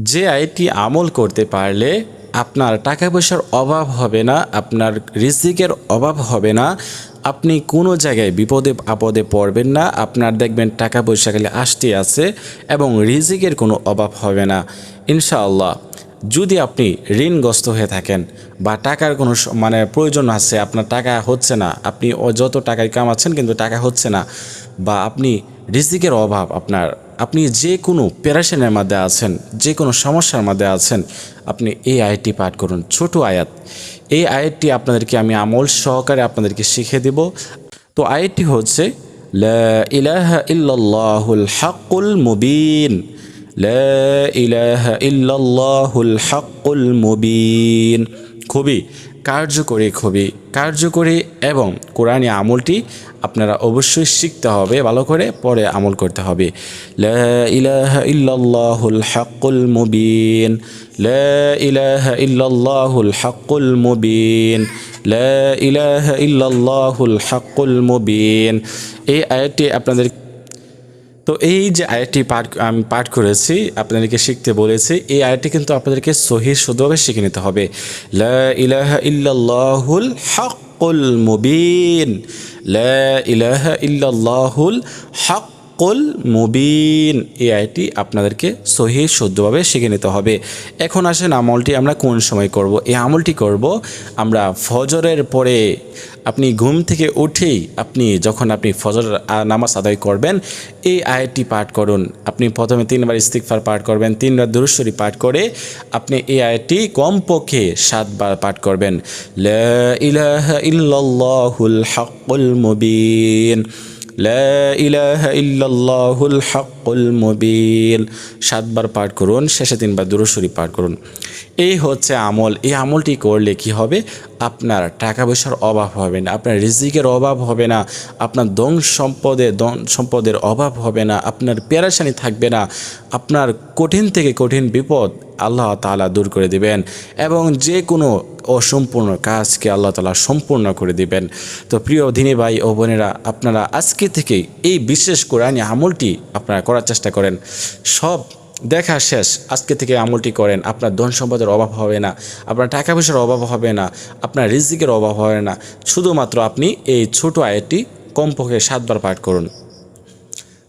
যে আয়াতটি আমল করতে পারলে আপনার টাকা পয়সার অভাব হবে না, আপনার রিজিকের অভাব হবে না, আপনি কোনো জায়গায় বিপদে আপদে পড়বেন না, আপনার দেখবেন টাকা পয়সা খালি আসতে আছে এবং রিজিকের কোনো অভাব হবে না ইনশাআল্লাহ। যদি আপনি ঋণগ্রস্ত হয়ে থাকেন বা টাকার কোনো মানে প্রয়োজন আছে, আপনার টাকা হচ্ছে না, আপনি যত টাকায় কামাচ্ছেন কিন্তু টাকা হচ্ছে না, বা আপনি রিজিকের অভাব আপনি যে কোনো পেরেশানির মধ্যে আছেন, যে কোনো সমস্যার মধ্যে আছেন, আপনি এই আয়াতটি পাঠ করুন। ছোট আয়াত, এই আয়াতটি আপনাদেরকে আমি আমল সহকারে আপনাদেরকে শিখিয়ে দেব। তো আয়াতটি হচ্ছে লা ইলাহা ইল্লাল্লাহুল হাক্কুল মুবিন, লা ইলাহা ইল্লাল্লাহুল হাক্কুল মুবিন। খুবই কার্যকরী এবং কোরআনী আমলটি আপনারা অবশ্যই শিখতে হবে, ভালো করে পরে আমল করতে হবে। লা ইলাহা ইল্লাল্লাহুল হাক্কুল মুবিন, লা ইলাহা ইল্লাল্লাহুল হাক্কুল মুবিন, লা ইলাহা ইল্লাল্লাহুল হাক্কুল মুবিন। এই আয়াতটি আপনাদের, তো এই যে আয়াতটি আমি পাঠ করেছি, আপনাদেরকে শিখতে বলেছি, এই আয়াতটি কিন্তু আপনাদেরকে সহিহ শুদ্ধভাবে শিখে নিতে হবে। লা ইলাহা ইল্লাল্লাহুল হাক্কুল মুবিন, লা ইলাহা ইল্লাল্লাহুল হাক্কুল মুবিন। এই আয়াতটি আপনাদেরকে সহিহ শুদ্ধভাবে শিখে নিতে হবে। এখন আসেন আমলটি আমরা কোন সময় করব। এই আমলটি করব আমরা ফজরের পরে। আপনি ঘুম থেকে উঠেই যখন আপনি ফজর নামাজ আদায় করবেন, এই আয়াতটি পাঠ করুন। আপনি প্রথমে 3 বার ইস্তিগফার পাঠ করবেন, 3 বার দুরূদ শরীফ পাঠ করে আপনি এই আয়াতটি কমপক্ষে 7 বার পাঠ করবেন। লা ইলাহা ইল্লাল্লাহুল হাক্কুল মুবিন, লা ইলাহা ইল্লাল্লাহুল হাক্কুল মুবিন। 7 বার পাঠ করুন, শেষে 3 বার দুরূদ শরীফ পাঠ করুন। এই হচ্ছে আমল। এই আমলটি করলে কি হবে, আপনার টাকা পয়সার অভাব হবে না, আপনার রিজিকের অভাব হবে না, আপনার ধন সম্পদের অভাব হবে না, আপনার পেরেশানি থাকবে না, আপনার কঠিন থেকে কঠিন বিপদ আল্লাহ তাআলা দূর করে দিবেন এবং যে কোনো অসম্পূর্ণ কাজকে আল্লাহ তাআলা সম্পূর্ণ করে দিবেন। তো প্রিয় দিনী ভাই ও বোনেরা, আপনারা আজকে থেকেই এই বিশেষ কোরআনী আমলটি আপনারা করার চেষ্টা করেন। সব দেখা শেষ, আজকে থেকে আমলটি করেন, আপনার ধন সম্পদের অভাব হবে না, আপনার টাকা পয়সার অভাব হবে না, আপনার রিজিকের অভাব হবে না। শুধুমাত্র আপনি এই ছোট আয়াতটি কমপক্ষে 7 বার পাঠ করুন।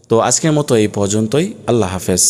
তো আজকের মতো এই পর্যন্তই। আল্লাহ হাফেজ।